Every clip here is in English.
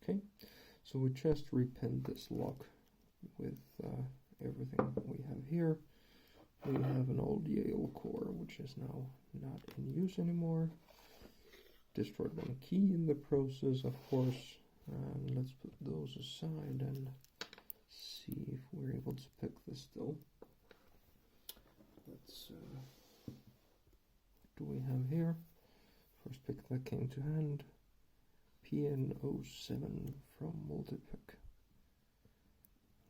Okay, so we just repinned this lock with everything we have here. We have an old Yale core, which is now not in use anymore. Destroyed one key in the process, of course. And let's put those aside and see if we're able to pick this still. Let's, what do we have here? First pick that came to hand. PN07 from Multipick.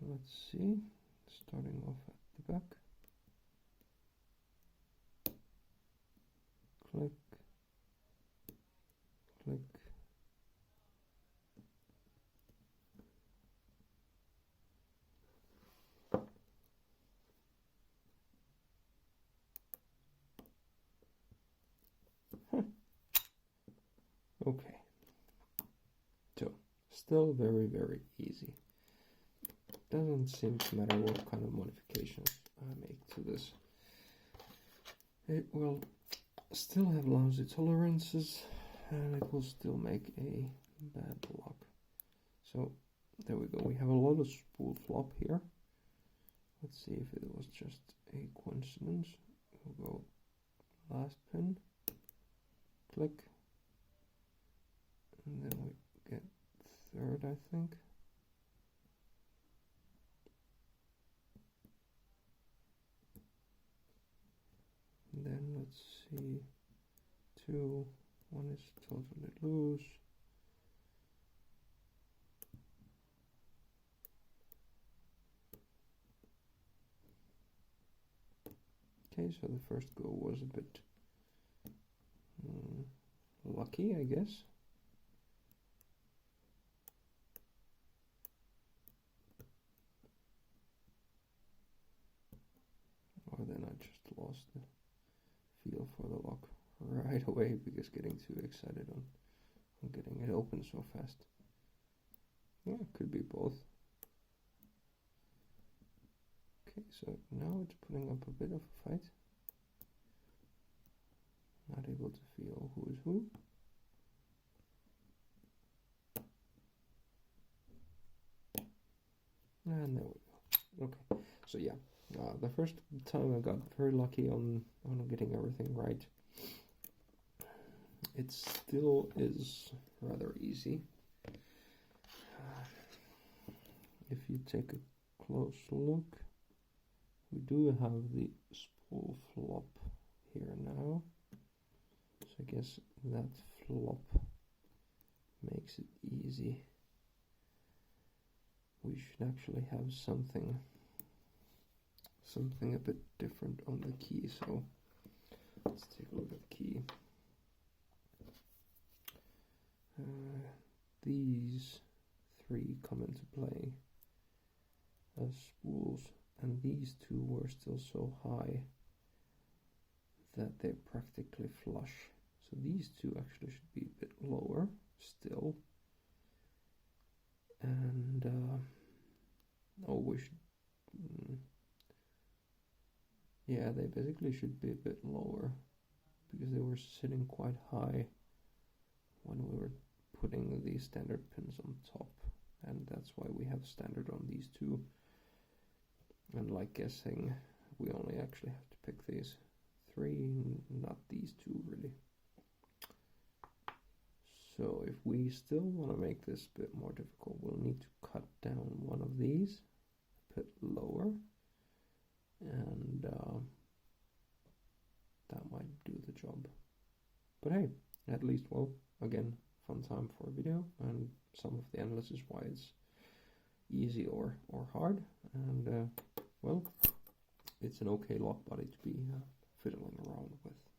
Let's see, starting off at the back. Click, click. Okay, so still very, very easy. Doesn't seem to matter what kind of modifications I make to this. It will still have lousy tolerances and it will still make a bad lock. So there we go, we have a lot of spool flop here. Let's see if it was just a coincidence. We'll go last pin, click, and then we get third, I think. And then let's see, 2, 1 is totally loose. Okay, so the first go was a bit lucky, I guess. Or then I just lost the feel for the lock right away because getting too excited on getting it open so fast. Yeah, it could be both. Okay, so now it's putting up a bit of a fight. Not able to feel who is who. And there we go. Okay, so yeah, the first time I got very lucky on getting everything right. It still is rather easy. If you take a close look, we do have the spool flop here now. So I guess that flop makes it easy. We should actually have something a bit different on the key, so let's take a look at the key. These three come into play as spools, and these two were still so high that they're practically flush. So these two actually should be a bit lower still. And we should, yeah, they basically should be a bit lower because they were sitting quite high when we were putting these standard pins on top, and that's why we have standard on these two. And like guessing, we only actually have to pick these three, not these two really. So if we still want to make this a bit more difficult, we'll need to cut down one of these a bit lower, and that might do the job. But hey, at least, well, again, fun time for a video, and some of the analysis why it's easy or hard, and well, it's an okay lock body to be fiddling around with.